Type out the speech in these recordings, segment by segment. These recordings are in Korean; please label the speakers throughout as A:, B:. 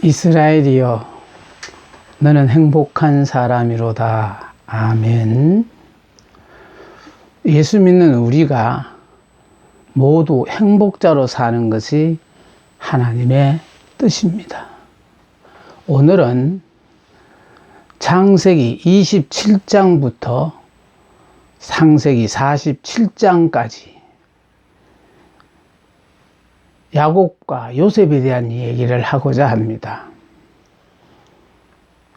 A: 이스라엘이여, 너는 행복한 사람이로다. 아멘. 예수 믿는 우리가 모두 행복자로 사는 것이 하나님의 뜻입니다. 오늘은 창세기 27장부터 창세기 47장까지 야곱과 요셉에 대한 얘기를 하고자 합니다.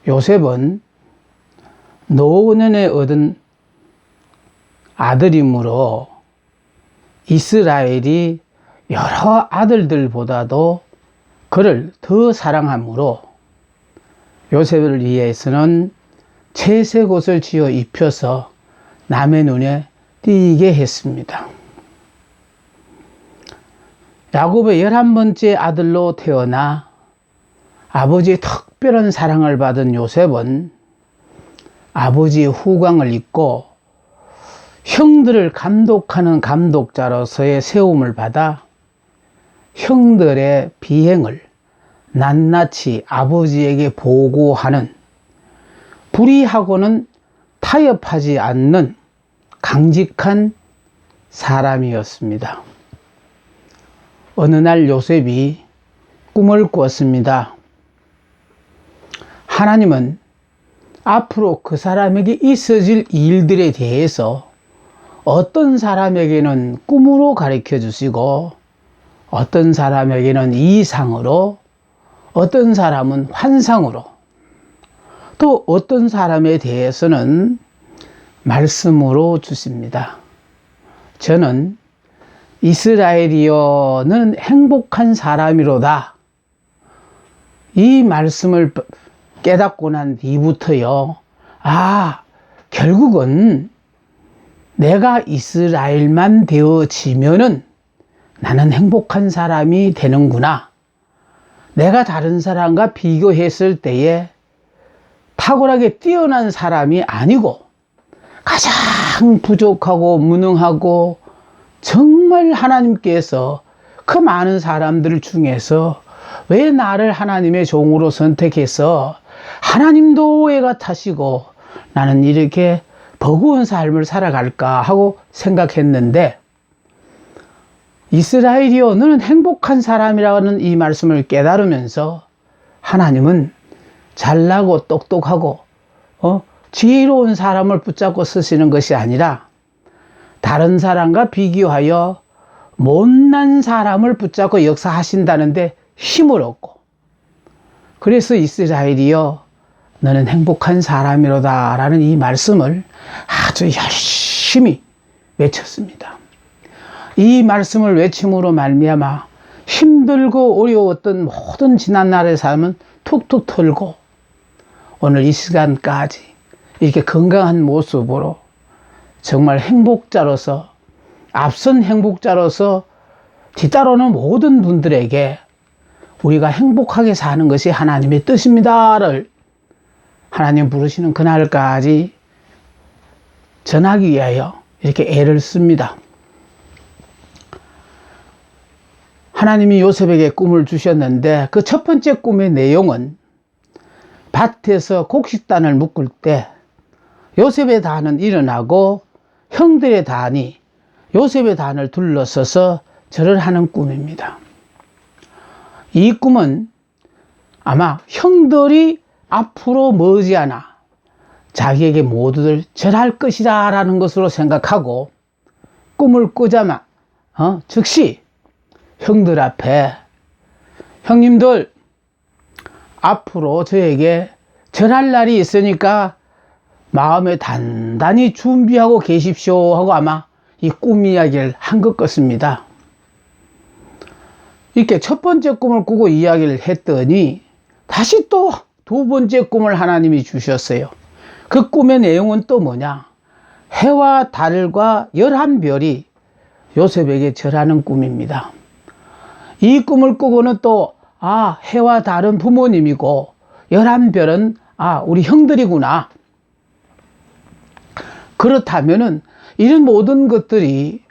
A: 요셉은 노년에 얻은 아들이므로 이스라엘이 여러 아들들보다도 그를 더 사랑하므로 요셉을 위해서는 채색 옷을 지어 입혀서 남의 눈에 띄게 했습니다. 야곱의 11번째 아들로 태어나 아버지의 특별한 사랑을 받은 요셉은 아버지의 후광을 입고 형들을 감독하는 감독자로서의 세움을 받아 형들의 비행을 낱낱이 아버지에게 보고하는, 불의하고는 타협하지 않는 강직한 사람이었습니다. 어느 날 요셉이 꿈을 꾸었습니다. 하나님은 앞으로 그 사람에게 있어질 일들에 대해서 어떤 사람에게는 꿈으로 가르쳐 주시고, 어떤 사람에게는 이상으로, 어떤 사람은 환상으로, 또 어떤 사람에 대해서는 말씀으로 주십니다. 저는 이스라엘이여, 너는 행복한 사람이로다, 이 말씀을 깨닫고 난 뒤부터요, 결국은 내가 이스라엘만 되어지면은 나는 행복한 사람이 되는구나. 내가 다른 사람과 비교했을 때에 탁월하게 뛰어난 사람이 아니고 가장 부족하고 무능하고 정말 하나님께서 그 많은 사람들 중에서 왜 나를 하나님의 종으로 선택해서 하나님도 애가 타시고 나는 이렇게 버거운 삶을 살아갈까 하고 생각했는데, 이스라엘이여, 너는 행복한 사람이라는 이 말씀을 깨달으면서 하나님은 잘나고 똑똑하고 지혜로운 사람을 붙잡고 쓰시는 것이 아니라 다른 사람과 비교하여 못난 사람을 붙잡고 역사하신다는데 힘을 얻고, 그래서 이스라엘이여, 너는 행복한 사람이로다 라는 이 말씀을 아주 열심히 외쳤습니다. 이 말씀을 외침으로 말미암아 힘들고 어려웠던 모든 지난날의 삶은 툭툭 털고 오늘 이 시간까지 이렇게 건강한 모습으로 정말 행복자로서, 앞선 행복자로서 뒤따르는 모든 분들에게 우리가 행복하게 사는 것이 하나님의 뜻입니다를 하나님 부르시는 그날까지 전하기 위하여 이렇게 애를 씁니다. 하나님이 요셉에게 꿈을 주셨는데 그 첫 번째 꿈의 내용은 밭에서 곡식단을 묶을 때 요셉의 단은 일어나고 형들의 단이 요셉의 단을 둘러서서 절을 하는 꿈입니다. 이 꿈은 아마 형들이 앞으로 머지않아 자기에게 모두들 절할 것이다 라는 것으로 생각하고 꿈을 꾸자마 즉시 형들 앞에, 형님들 앞으로 저에게 절할 날이 있으니까 마음에 단단히 준비하고 계십시오 하고 아마 이 꿈 이야기를 한 것 같습니다. 이렇게 첫 번째 꿈을 꾸고 이야기를 했더니 다시 또 두 번째 꿈을 하나님이 주셨어요. 그 꿈의 내용은 또 뭐냐? 해와 달과 11별이 요셉에게 절하는 꿈입니다. 이 꿈을 꾸고는 또 해와 달은 부모님이고 11별은 우리 형들이구나. 그렇다면은 이런 모든 것들이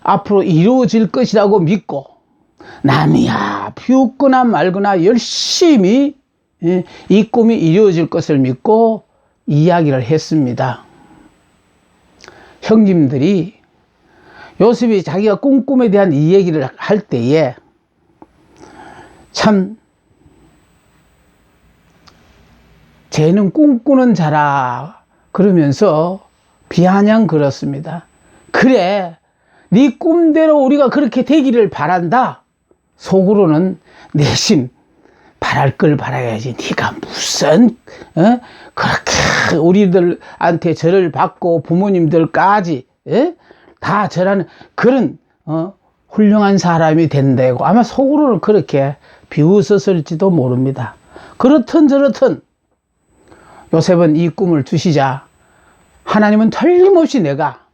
A: 앞으로 이루어질 것이라고 믿고 남이야 비웃거나 말거나 열심히 이 꿈이 이루어질 것을 믿고 이야기를 했습니다. 형님들이 요셉이 자기가 꿈에 대한 이 얘기를 할 때에 참 쟤는 꿈꾸는 자라 그러면서 비아냥 그렇습니다. 그래, 네 꿈대로 우리가 그렇게 되기를 바란다. 속으로는 내심 바랄 걸 바라야지. 네가 무슨 그렇게 우리들한테 절을 받고 부모님들까지 다 절하는 그런 훌륭한 사람이 된다고 아마 속으로는 그렇게 비웃었을지도 모릅니다. 그렇든 저렇든 요셉은 이 꿈을 주시자 하나님은 틀림없이 내가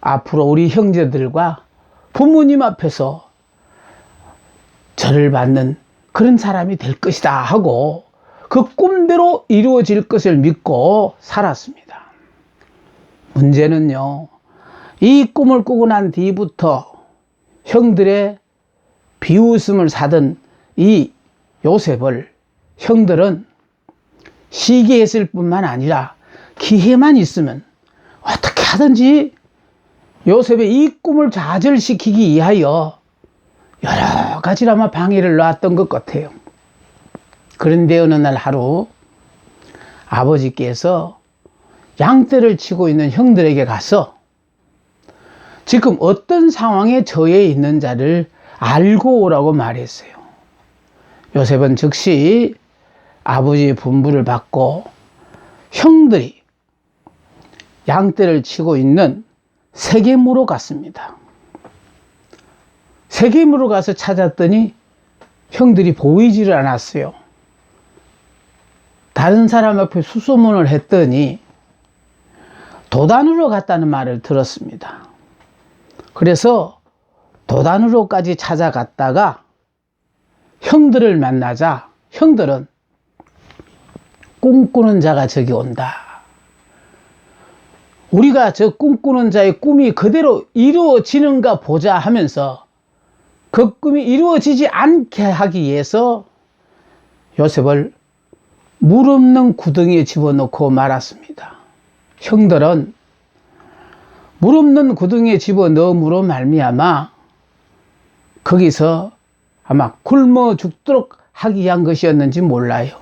A: 앞으로 우리 형제들과 부모님 앞에서 절을 받는 그런 사람이 될 것이다 하고 그 꿈대로 이루어질 것을 믿고 살았습니다. 문제는요, 이 꿈을 꾸고 난 뒤부터 형들의 비웃음을 사던 이 요셉을 형들은 시기했을 뿐만 아니라 기회만 있으면 어떻게 하든지 요셉의 이 꿈을 좌절시키기 위하여 여러 가지로 아마 방해를 놨던 것 같아요. 그런데 어느 날 하루 아버지께서 양떼를 치고 있는 형들에게 가서 지금 어떤 상황에 처해 있는 자를 알고 오라고 말했어요. 요셉은 즉시 아버지의 분부를 받고 형들이 양떼를 치고 있는 세겜으로 갔습니다. 세겜으로 가서 찾았더니 형들이 보이지를 않았어요. 다른 사람 앞에 수소문을 했더니 도단으로 갔다는 말을 들었습니다. 그래서 도단으로까지 찾아갔다가 형들을 만나자 형들은 꿈꾸는 자가 저기 온다. 우리가 저 꿈꾸는 자의 꿈이 그대로 이루어지는가 보자 하면서 그 꿈이 이루어지지 않게 하기 위해서 요셉을 물 없는 구덩이에 집어넣고 말았습니다. 형들은 물 없는 구덩이에 집어넣음으로 말미암아 거기서 아마 굶어 죽도록 하기 위한 것이었는지 몰라요.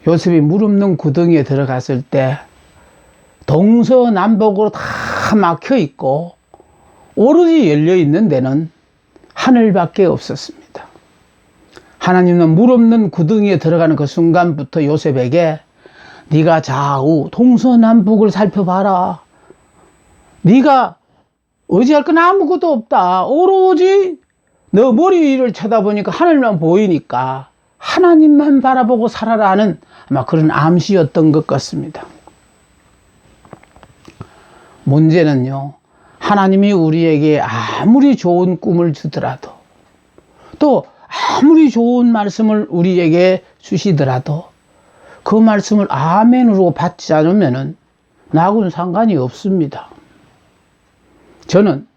A: 요셉이 물 없는 구덩이에 들어갔을 때 동서남북으로 다 막혀 있고 오로지 열려 있는 데는 하늘밖에 없었습니다. 하나님은 물 없는 구덩이에 들어가는 그 순간부터 요셉에게 네가 좌우 동서남북을 살펴봐라. 네가 의지할 건 아무것도 없다. 오로지 너 머리 위를 쳐다보니까 하늘만 보이니까 하나님만 바라보고 살아라 하는 아마 그런 암시였던 것 같습니다. 문제는요, 하나님이 우리에게 아무리 좋은 꿈을 주더라도 또 아무리 좋은 말씀을 우리에게 주시더라도 그 말씀을 아멘으로 받지 않으면 나하고는 상관이 없습니다. 저는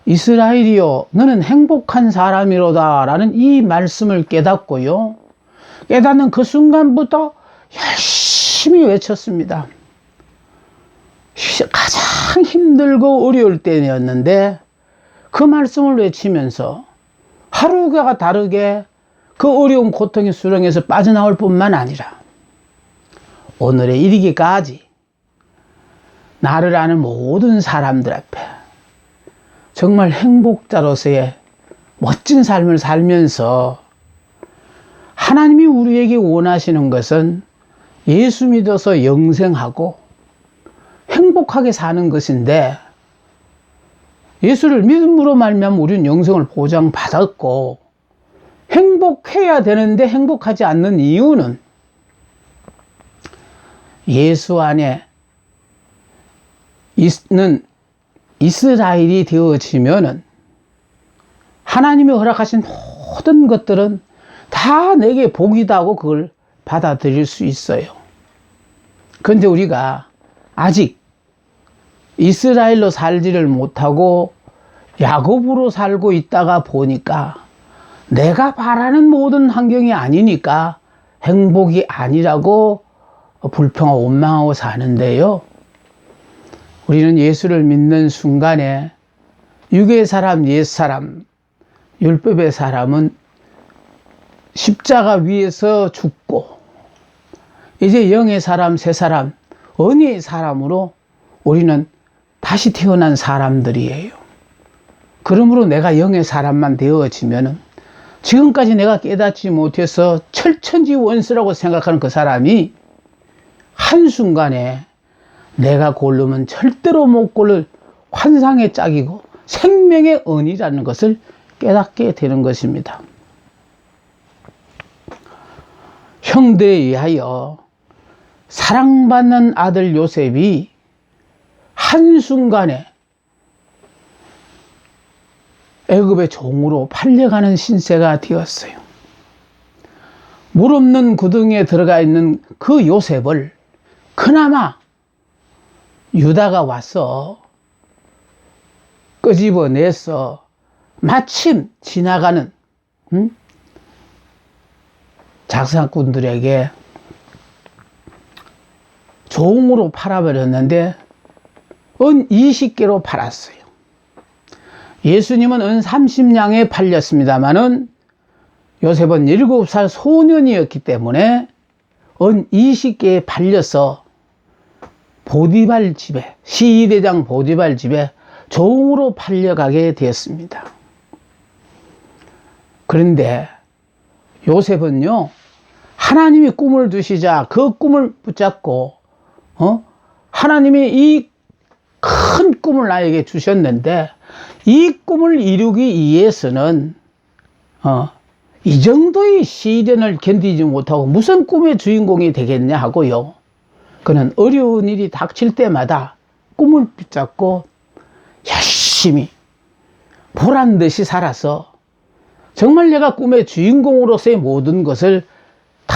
A: 이스라엘이여 너는 행복한 사람이로다 라는 이 말씀을 깨닫고요, 깨닫는 그 순간부터 열심히 외쳤습니다. 가장 힘들고 어려울 때였는데 그 말씀을 외치면서 하루가 다르게 그 어려운 고통의 수렁에서 빠져나올 뿐만 아니라 오늘에 이르기까지 나를 아는 모든 사람들 앞에 정말 행복자로서의 멋진 삶을 살면서 하나님이 우리에게 원하시는 것은 예수 믿어서 영생하고 행복하게 사는 것인데, 예수를 믿음으로 말미암아 우리는 영생을 보장받았고 행복해야 되는데 행복하지 않는 이유는 예수 안에 있는 이스라엘이 되어지면은 하나님이 허락하신 모든 것들은 다 내게 복이다 하고 그걸 받아들일 수 있어요. 그런데 우리가 아직 이스라엘로 살지를 못하고 야곱으로 살고 있다가 보니까 내가 바라는 모든 환경이 아니니까 행복이 아니라고 불평하고 원망하고 사는데요. 우리는 예수를 믿는 순간에 육의 사람, 옛 사람, 율법의 사람은 십자가 위에서 죽고 이제 영의 사람, 새 사람, 은혜의 사람으로 우리는 다시 태어난 사람들이에요. 그러므로 내가 영의 사람만 되어지면은 지금까지 내가 깨닫지 못해서 철천지 원수라고 생각하는 그 사람이 한순간에 내가 고르면 절대로 못 고를 환상의 짝이고 생명의 은이라는 것을 깨닫게 되는 것입니다. 형들에 의하여 사랑받는 아들 요셉이 한순간에 애굽의 종으로 팔려가는 신세가 되었어요. 물 없는 구덩이에 들어가 있는 그 요셉을 그나마 유다가 와서 끄집어내서 마침 지나가는 작사꾼들에게 종으로 팔아버렸는데 은 20개로 팔았어요. 예수님은 은 30냥에 팔렸습니다마는 요셉은 7살 소년이었기 때문에 은 20개에 팔려서 보디발 집에, 시대장 보디발 집에 종으로 팔려가게 되었습니다. 그런데 요셉은요, 하나님이 꿈을 주시자 그 꿈을 붙잡고, 하나님이 이 큰 꿈을 나에게 주셨는데, 이 꿈을 이루기 위해서는, 이 정도의 시련을 견디지 못하고 무슨 꿈의 주인공이 되겠냐 하고요. 그는 어려운 일이 닥칠 때마다 꿈을 붙잡고 열심히 보란 듯이 살아서 정말 내가 꿈의 주인공으로서의 모든 것을 다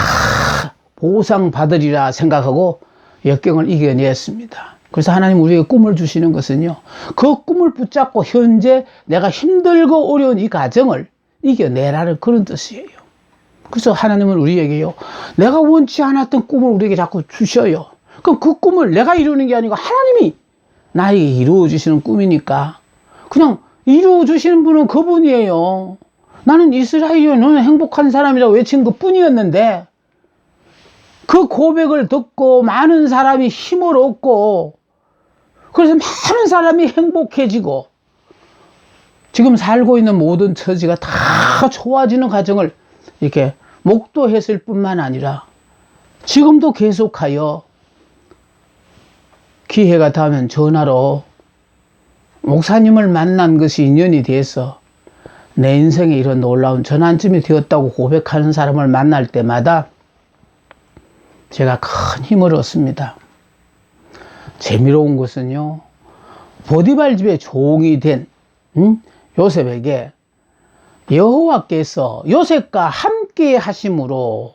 A: 보상받으리라 생각하고 역경을 이겨냈습니다. 그래서 하나님 우리에게 꿈을 주시는 것은요, 그 꿈을 붙잡고 현재 내가 힘들고 어려운 이 과정을 이겨내라는 그런 뜻이에요. 그래서 하나님은 우리에게요, 내가 원치 않았던 꿈을 우리에게 자꾸 주셔요. 그럼 그 꿈을 내가 이루는 게 아니고 하나님이 나에게 이루어 주시는 꿈이니까 그냥 이루어 주시는 분은 그분이에요. 나는 이스라엘이여 너는 행복한 사람이라고 외친 것 뿐이었는데 그 고백을 듣고 많은 사람이 힘을 얻고 그래서 많은 사람이 행복해지고 지금 살고 있는 모든 처지가 다 좋아지는 과정을 이렇게 목도했을 뿐만 아니라 지금도 계속하여 기회가 닿으면 전화로 목사님을 만난 것이 인연이 돼서 내 인생에 이런 놀라운 전환점이 되었다고 고백하는 사람을 만날 때마다 제가 큰 힘을 얻습니다. 재미로운 것은요, 보디발 집의 종이 된 요셉에게 여호와께서 요셉과 함께 하심으로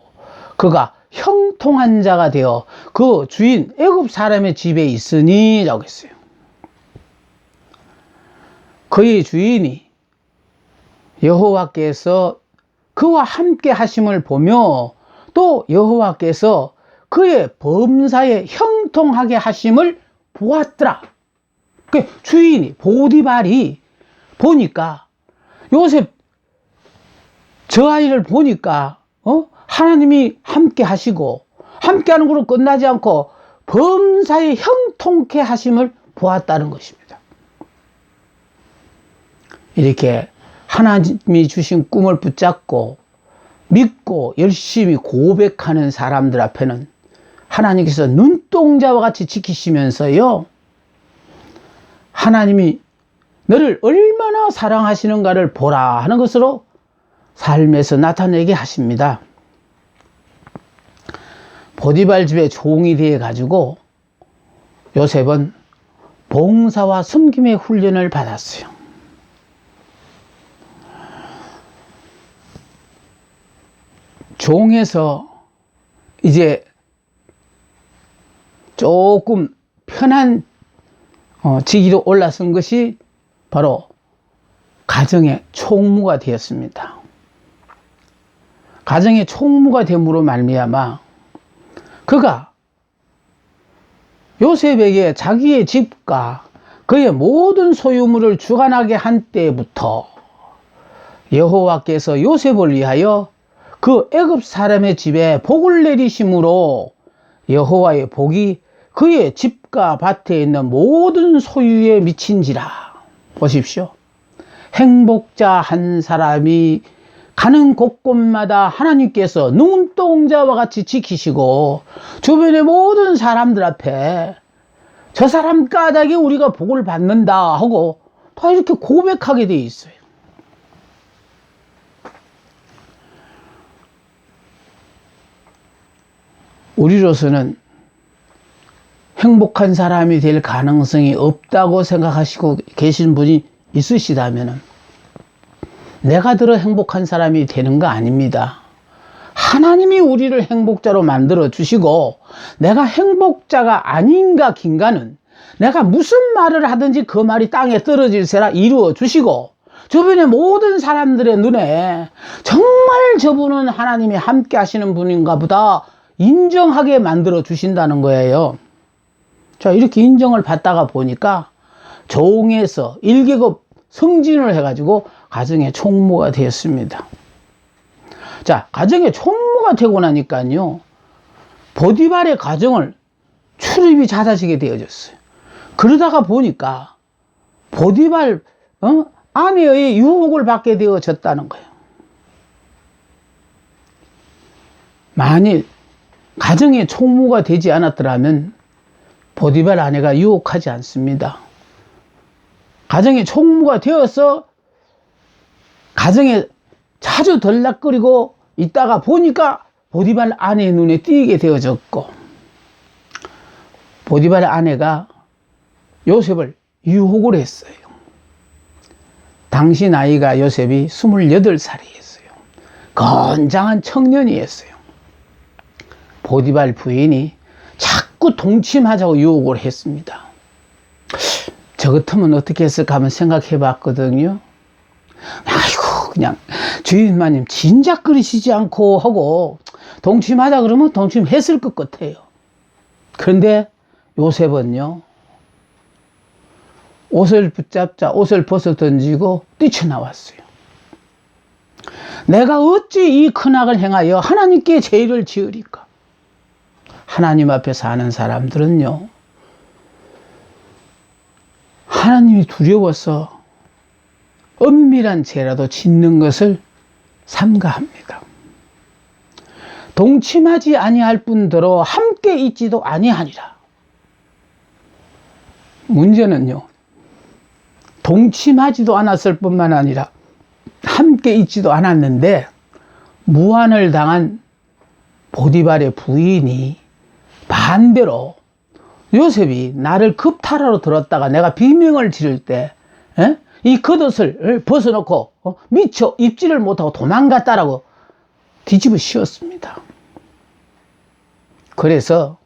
A: 그가 형통한 자가 되어 그 주인 애굽 사람의 집에 있으니 라고 했어요. 그의 주인이 여호와께서 그와 함께 하심을 보며 또 여호와께서 그의 범사에 형통하게 하심을 보았더라. 그 주인이 보디발이 보니까 요셉 저 아이를 보니까 하나님이 함께 하시고 함께 하는 걸로 끝나지 않고 범사에 형통케 하심을 보았다는 것입니다. 이렇게 하나님이 주신 꿈을 붙잡고 믿고 열심히 고백하는 사람들 앞에는 하나님께서 눈동자와 같이 지키시면서요, 하나님이 너를 얼마나 사랑하시는가를 보라 하는 것으로 삶에서 나타내게 하십니다. 보디발 집의 종이 되어 가지고 요셉은 봉사와 섬김의 훈련을 받았어요. 종에서 이제 조금 편한 직위로 올라선 것이 바로 가정의 총무가 되었습니다. 가정의 총무가 됨으로 말미암아 그가 요셉에게 자기의 집과 그의 모든 소유물을 주관하게 한 때부터 여호와께서 요셉을 위하여 그 애굽 사람의 집에 복을 내리심으로 여호와의 복이 그의 집과 밭에 있는 모든 소유에 미친지라. 보십시오. 행복자 한 사람이 가는 곳곳마다 하나님께서 눈동자와 같이 지키시고 주변의 모든 사람들 앞에 저 사람 까닭에 우리가 복을 받는다 하고 다 이렇게 고백하게 되어 있어요. 우리로서는 행복한 사람이 될 가능성이 없다고 생각하시고 계신 분이 있으시다면 내가 들어 행복한 사람이 되는 거 아닙니다. 하나님이 우리를 행복자로 만들어 주시고 내가 행복자가 아닌가 긴가는 내가 무슨 말을 하든지 그 말이 땅에 떨어질세라 이루어 주시고 주변의 모든 사람들의 눈에 정말 저분은 하나님이 함께 하시는 분인가 보다 인정하게 만들어 주신다는 거예요. 자, 이렇게 인정을 받다가 보니까 종에서 1계급 승진을 해가지고 가정의 총무가 되었습니다. 자, 가정의 총무가 되고 나니까요, 보디발의 가정을 출입이 잦아지게 되어졌어요. 그러다가 보니까 보디발 아내의 유혹을 받게 되어졌다는 거예요. 만일 가정의 총무가 되지 않았더라면 보디발 아내가 유혹하지 않습니다. 가정의 총무가 되어서 가정에 자주 들락거리고 있다가 보니까 보디발 아내의 눈에 띄게 되어졌고, 보디발 아내가 요셉을 유혹을 했어요. 당시 나이가 요셉이 28살이었어요. 건장한 청년이었어요. 보디발 부인이 자꾸 동침하자고 유혹을 했습니다. 저 같으면 어떻게 했을까 한번 생각해 봤거든요. 아이고, 그냥 주인마님 진작거리시지 않고 하고 동침하자 그러면 동침했을 것 같아요. 그런데 요셉은요, 옷을 붙잡자 옷을 벗어 던지고 뛰쳐나왔어요. 내가 어찌 이 큰 악을 행하여 하나님께 죄를 지으리까? 하나님 앞에 사는 사람들은요, 하나님이 두려워서 은밀한 죄라도 짓는 것을 삼가합니다. 동침하지 아니할 뿐더러 함께 있지도 아니하니라. 문제는요, 동침하지도 않았을 뿐만 아니라 함께 있지도 않았는데 무한을 당한 보디발의 부인이 반대로 요셉이 나를 급탈하러 들었다가 내가 비명을 지를 때 이 겉옷을 벗어놓고 미처 입지를 못하고 도망갔다라고 뒤집어 씌웠습니다. 그래서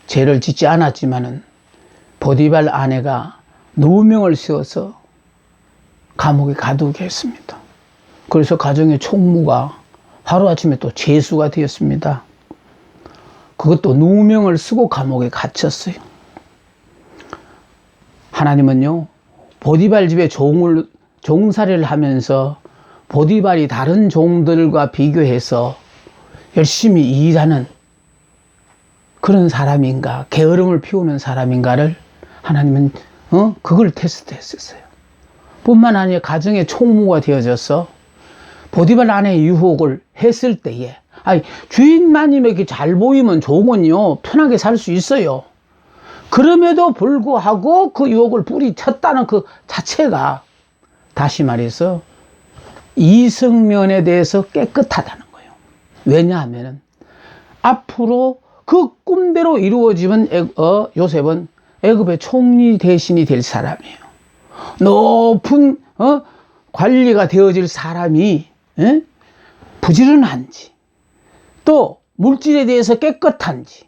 A: 죄를 짓지 않았지만은 보디발 아내가 누명을 씌워서 감옥에 가두게 했습니다. 그래서 가정의 총무가 하루아침에 또 죄수가 되었습니다. 그것도 누명을 쓰고 감옥에 갇혔어요. 하나님은요, 보디발 집에 종살이를 하면서 보디발이 다른 종들과 비교해서 열심히 일하는 그런 사람인가, 게으름을 피우는 사람인가를 하나님은 그걸 테스트했었어요. 뿐만 아니라 가정의 총무가 되어져서 보디발 아내의 유혹을 했을 때에, 주인마님에게 잘 보이면 종은요 편하게 살 수 있어요. 그럼에도 불구하고 그 유혹을 뿌리쳤다는 그 자체가 다시 말해서 이성면에 대해서 깨끗하다는 거예요. 왜냐하면 앞으로 그 꿈대로 이루어지면 요셉은 애굽의 총리 대신이 될 사람이에요. 높은 관리가 되어질 사람이 부지런한지, 또 물질에 대해서 깨끗한지,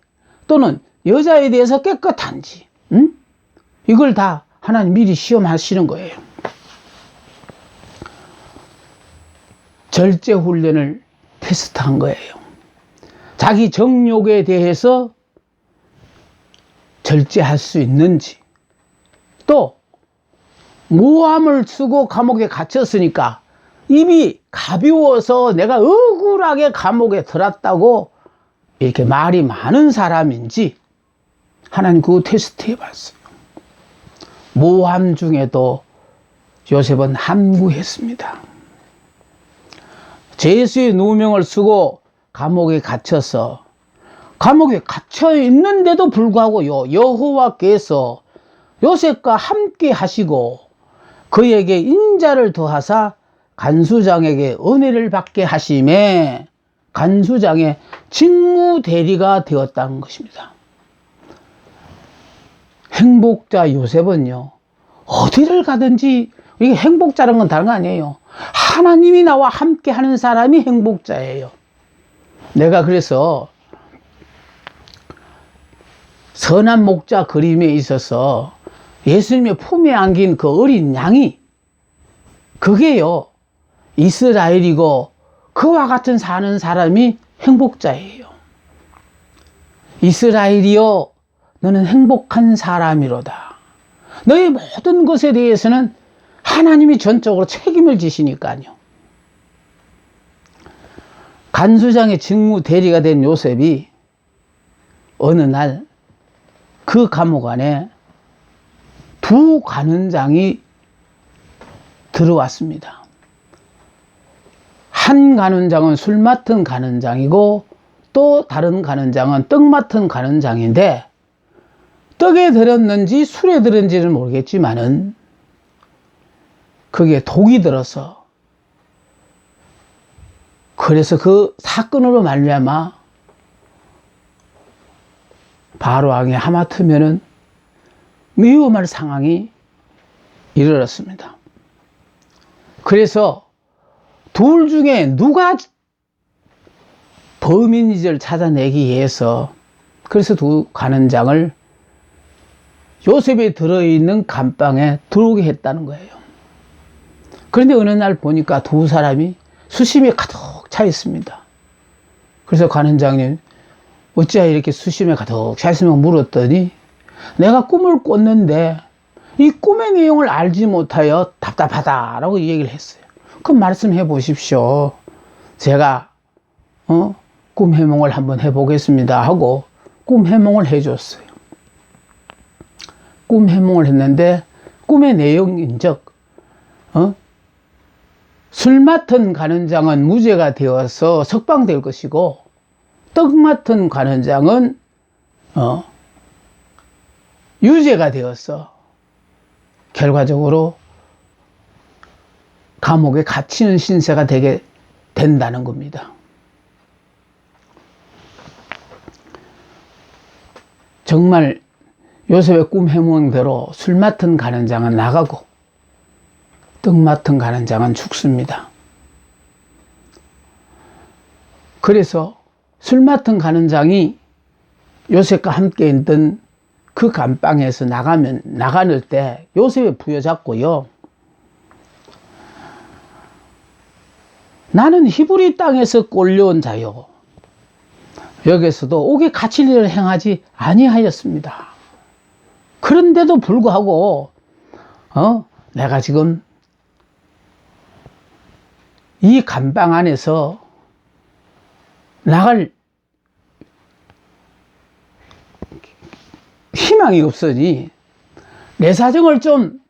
A: 또는 여자에 대해서 깨끗한지, 이걸 다 하나님 미리 시험하시는 거예요. 절제 훈련을 테스트한 거예요. 자기 정욕에 대해서 절제할 수 있는지, 또 모함을 쓰고 감옥에 갇혔으니까 입이 가벼워서 내가 억울하게 감옥에 들었다고 이렇게 말이 많은 사람인지 하나님 그거 테스트 해봤어요. 모함 중에도 요셉은 함구했습니다. 죄수의 누명을 쓰고 감옥에 갇혀서 감옥에 갇혀 있는데도 불구하고요, 여호와께서 요셉과 함께 하시고 그에게 인자를 더하사 간수장에게 은혜를 받게 하심에 간수장의 직무대리가 되었다는 것입니다. 행복자 요셉은요, 어디를 가든지, 이게 행복자라는 건 다른 거 아니에요. 하나님이 나와 함께 하는 사람이 행복자예요. 내가 그래서 선한 목자 그림에 있어서 예수님의 품에 안긴 그 어린 양이, 그게요, 이스라엘이고 그와 같은 사는 사람이 행복자예요. 이스라엘이여, 너는 행복한 사람이로다. 너의 모든 것에 대해서는 하나님이 전적으로 책임을 지시니까요. 간수장의 직무 대리가 된 요셉이 어느 날 그 감옥 안에 두 간원장이 들어왔습니다. 한 간원장은 술 맡은 간원장이고 또 다른 간원장은 떡 맡은 간원장인데, 떡에 들었는지 술에 들었는지는 모르겠지만은 그게 독이 들어서, 그래서 그 사건으로 말미암아 바로 왕이 하마터면은 위험할 상황이 이르렀습니다. 그래서 둘 중에 누가 범인인지를 찾아내기 위해서, 그래서 두 간원장을 요셉이 들어있는 감방에 들어오게 했다는 거예요. 그런데 어느 날 보니까 두 사람이 수심이 가득 차 있습니다. 그래서 간원장님, 어찌하여 이렇게 수심에 가득 차 있으면 물었더니, 내가 꿈을 꿨는데 이 꿈의 내용을 알지 못하여 답답하다라고 얘기를 했어요. 그럼 말씀해 보십시오. 제가 꿈 해몽을 한번 해보겠습니다 하고 꿈 해몽을 해줬어요. 꿈 해몽을 했는데 꿈의 내용인즉 술 맡은 간원장은 무죄가 되어서 석방될 것이고, 떡 맡은 간원장은 유죄가 되어서 결과적으로 감옥에 갇히는 신세가 되게 된다는 겁니다. 정말 요셉의 꿈 해몽대로 술 맡은 간원장은 나가고 떡 맡은 간원장은 죽습니다. 그래서 술 맡은 간원장이 요셉과 함께 있던 그 감방에서 나가는 때 요셉이 부여잡고요, 나는 히브리 땅에서 꼴려온 자요, 여기서도 옥에 갇힐 일을 행하지 아니하였습니다. 그런데도 불구하고 내가 지금 이 감방 안에서 나갈 희망이 없으니 내 사정을 좀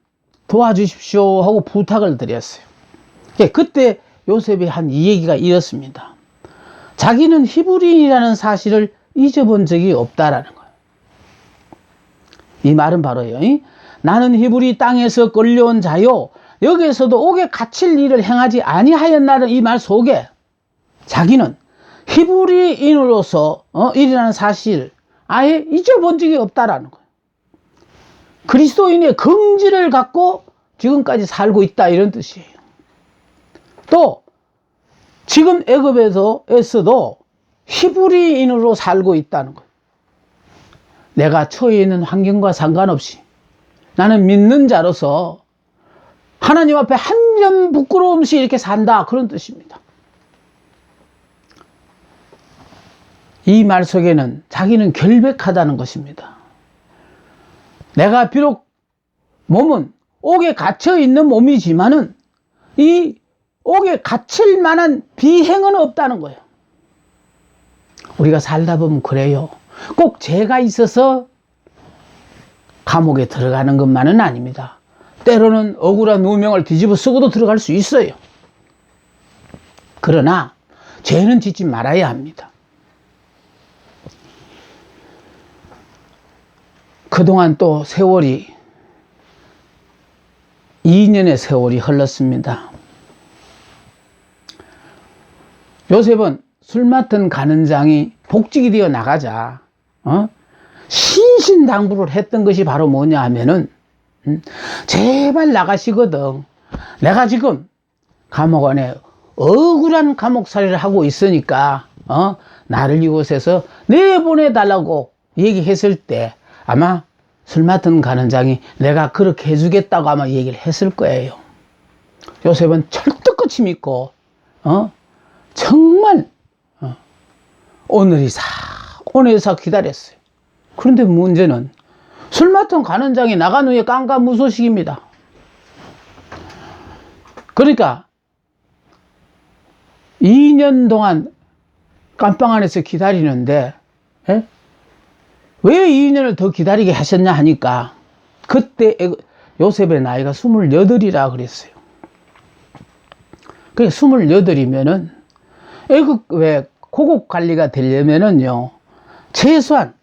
A: 도와주십시오 하고 부탁을 드렸어요. 그때 요셉이 한 이 얘기가 이렇습니다. 자기는 히브리인이라는 사실을 잊어본 적이 없다라는 거예요. 이 말은 바로요, 나는 히브리 땅에서 끌려온 자요, 여기에서도 옥에 갇힐 일을 행하지 아니하였나는 이 말 속에 자기는 히브리인으로서 일이라는 사실 아예 잊어본 적이 없다라는 거예요. 그리스도인의 긍지를 갖고 지금까지 살고 있다, 이런 뜻이에요. 또 지금 애굽에서도 히브리인으로 살고 있다는 거예요. 내가 처해 있는 환경과 상관없이 나는 믿는 자로서 하나님 앞에 한 점 부끄러움 없이 이렇게 산다. 그런 뜻입니다. 이 말 속에는 자기는 결백하다는 것입니다. 내가 비록 몸은 옥에 갇혀 있는 몸이지만은 이 옥에 갇힐 만한 비행은 없다는 거예요. 우리가 살다 보면 그래요. 꼭 죄가 있어서 감옥에 들어가는 것만은 아닙니다. 때로는 억울한 누명을 뒤집어 쓰고도 들어갈 수 있어요. 그러나 죄는 짓지 말아야 합니다. 그동안 또 세월이 2년의 세월이 흘렀습니다. 요셉은 술 맡은 간원장이 복직이 되어 나가자 신신당부를 했던 것이 바로 뭐냐 하면은 제발 나가시거든. 내가 지금 감옥 안에 억울한 감옥살이를 하고 있으니까 나를 이곳에서 내보내달라고 얘기했을 때 아마 술 맡은 간원장이 내가 그렇게 해주겠다고 아마 얘기를 했을 거예요. 요셉은 철떡같이 믿고 정말 오늘이사 기다렸어요. 그런데 문제는 술 맡은 간원장이 나간 후에 깜깜무소식입니다. 그러니까 2년 동안 깜빵 안에서 기다리는데 왜 2년을 더 기다리게 하셨냐 하니까 그때 요셉의 나이가 28이라 그랬어요. 그게 28이면은 왜 고국 관리가 되려면은요 최소한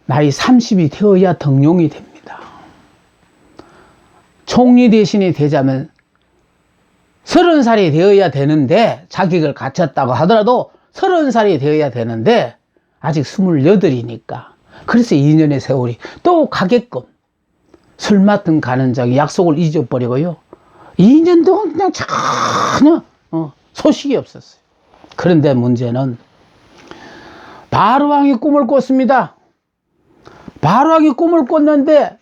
A: 나이 30이 되어야 등용이 됩니다. 총리 대신이 되자면 30살이 되어야 되는데 자격을 갖췄다고 하더라도 30살이 되어야 되는데 아직 28이니까 그래서 2년의 세월이 또 가게끔 술 맡은 간원장이 약속을 잊어버리고요 2년 동안 그냥 전혀 소식이 없었어요. 그런데 문제는 바로왕이 꿈을 꿨습니다. 바로왕이 꿈을 꿨는데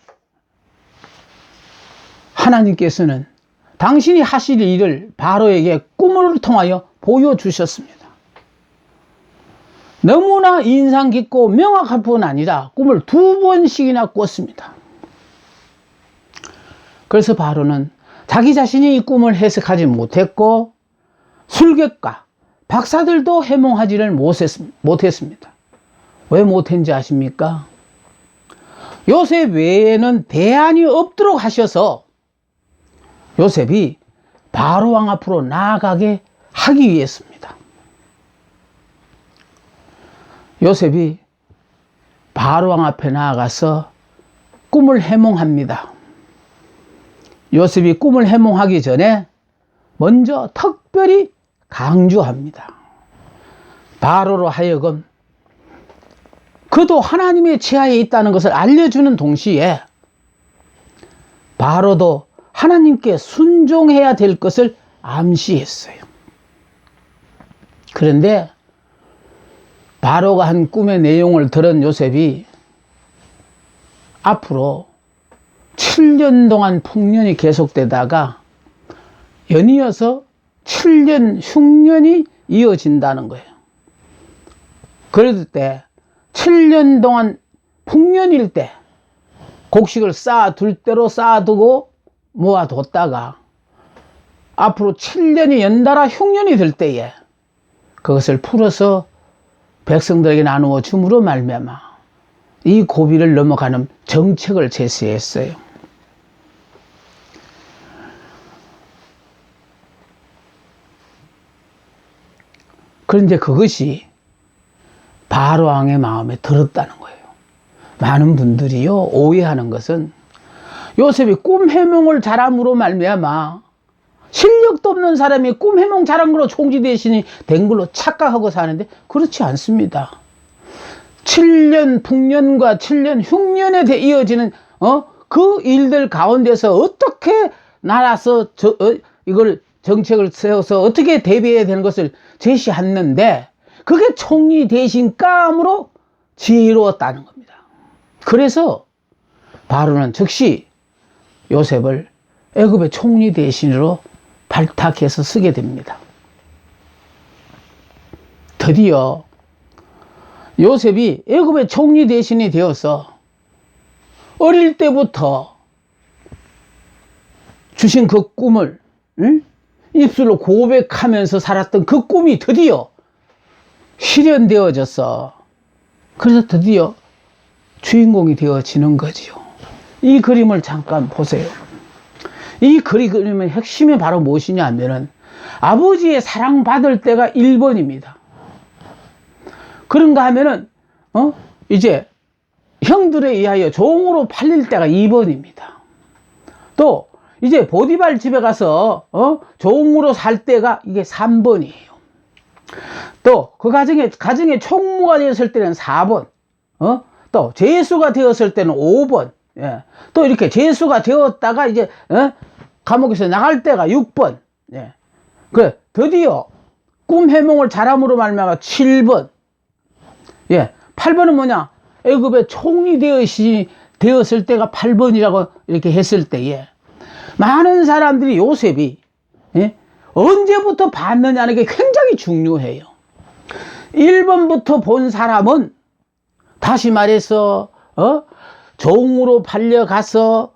A: 하나님께서는 당신이 하실 일을 바로에게 꿈을 통하여 보여주셨습니다. 너무나 인상 깊고 명확할 뿐 아니라 꿈을 2번씩이나 꿨습니다. 그래서 바로는 자기 자신이 이 꿈을 해석하지 못했고 술객과 박사들도 해몽하지를 못했습니다. 왜 못했는지 아십니까? 요셉 외에는 대안이 없도록 하셔서 요셉이 바로왕 앞으로 나아가게 하기 위해서입니다. 요셉이 바로왕 앞에 나아가서 꿈을 해몽합니다. 요셉이 꿈을 해몽하기 전에 먼저 특별히 강조합니다. 바로로 하여금 그도 하나님의 지하에 있다는 것을 알려주는 동시에 바로도 하나님께 순종해야 될 것을 암시했어요. 그런데 바로가 한 꿈의 내용을 들은 요셉이 앞으로 7년 동안 풍년이 계속되다가 연이어서 7년 흉년이 이어진다는 거예요. 그럴 때 7년 동안 풍년일 때 곡식을 쌓아둘 대로 쌓아두고 모아뒀다가 앞으로 7년이 연달아 흉년이 될 때에 그것을 풀어서 백성들에게 나누어 줌으로 말미암아 이 고비를 넘어가는 정책을 제시했어요. 그런데 그것이 바로왕의 마음에 들었다는 거예요. 많은 분들이요 오해하는 것은 요셉이 꿈 해몽을 잘함으로 말미암아 실력도 없는 사람이 꿈 해몽 잘한 걸로 총리 대신이 된 걸로 착각하고 사는데 그렇지 않습니다. 7년 풍년과 7년 흉년에 이어지는 그 일들 가운데서 어떻게 나라서 이걸 정책을 세워서 어떻게 대비해야 되는 것을 제시했는데 그게 총리 대신 깜으로 지혜로웠다는 겁니다. 그래서 바로는 즉시 요셉을 애굽의 총리 대신으로 발탁해서 쓰게 됩니다. 드디어 요셉이 애굽의 총리 대신이 되어서 어릴 때부터 주신 그 꿈을 입술로 고백하면서 살았던 그 꿈이 드디어 실현되어졌어. 그래서 드디어 주인공이 되어지는 거지요. 이 그림을 잠깐 보세요. 이 그림의 핵심이 바로 무엇이냐 하면은 아버지의 사랑받을 때가 1번입니다. 그런가 하면은 이제 형들에 의하여 종으로 팔릴 때가 2번입니다. 또 이제 보디발 집에 가서 종으로 살 때가 이게 3번이에요. 또 그 가정에 총무가 되었을 때는 4번, 또 제수가 되었을 때는 5번, 예. 또 이렇게 제수가 되었다가 이제 감옥에서 나갈 때가 6번, 예. 그 드디어 꿈 해몽을 잘함으로 말미암아 7번, 예. 8번은 뭐냐? 애굽의 총리 되었을 때가 8번이라고 이렇게 했을 때에 많은 사람들이 요셉이 언제부터 봤느냐는 게 굉장히 중요해요. 1번부터 본 사람은 다시 말해서 종으로 팔려가서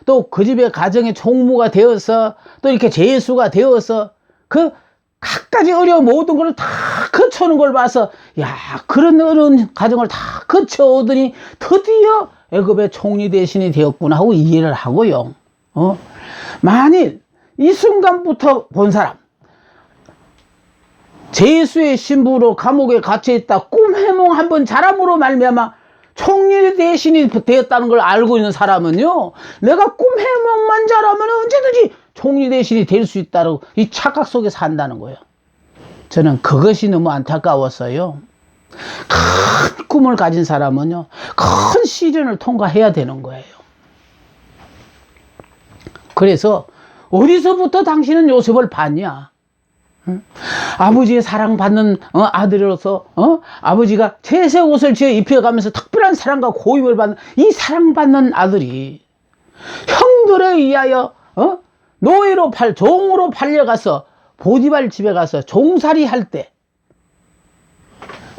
A: 또 그 집의 가정의 총무가 되어서 또 이렇게 제수가 되어서 그 갖가지 어려운 모든 걸 다 거쳐오는 걸 봐서 야, 그런 어려운 가정을 다 거쳐오더니 드디어 애굽의 총리 대신이 되었구나 하고 이해를 하고요. 만일 이 순간부터 본 사람, 제수의 신부로 감옥에 갇혀있다 꿈 해몽 한번 잘함으로 말미암아 총리 대신이 되었다는 걸 알고 있는 사람은요, 내가 꿈 해몽만 잘하면 언제든지 총리 대신이 될 수 있다고 이 착각 속에 산다는 거예요. 저는 그것이 너무 안타까웠어요. 큰 꿈을 가진 사람은요, 큰 시련을 통과해야 되는 거예요. 그래서 어디서부터 당신은 요셉을 봤냐? 아버지의 사랑받는 아들로서 아버지가 채색 옷을 지어 입혀가면서 특별한 사랑과 고임을 받는 이 사랑받는 아들이 형들에 의하여 노예로 종으로 팔려가서 보디발 집에 가서 종살이 할 때,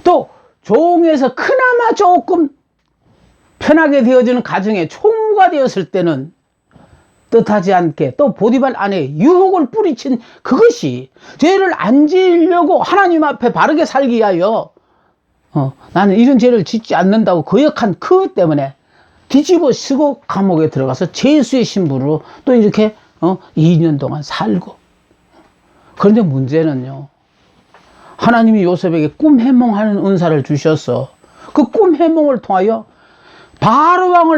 A: 또 종에서 그나마 조금 편하게 되어지는 가정의 총무가 되었을 때는 뜻하지 않게 또 보디발 안에 유혹을 뿌리친 그것이 죄를 안 지으려고 하나님 앞에 바르게 살기 위하여 나는 이런 죄를 짓지 않는다고 거역한 그것 때문에 뒤집어 쓰고 감옥에 들어가서 제수의 신부로 또 이렇게 2년 동안 살고. 그런데 문제는요, 하나님이 요셉에게 꿈 해몽하는 은사를 주셔서 그 꿈 해몽을 통하여 바로 왕을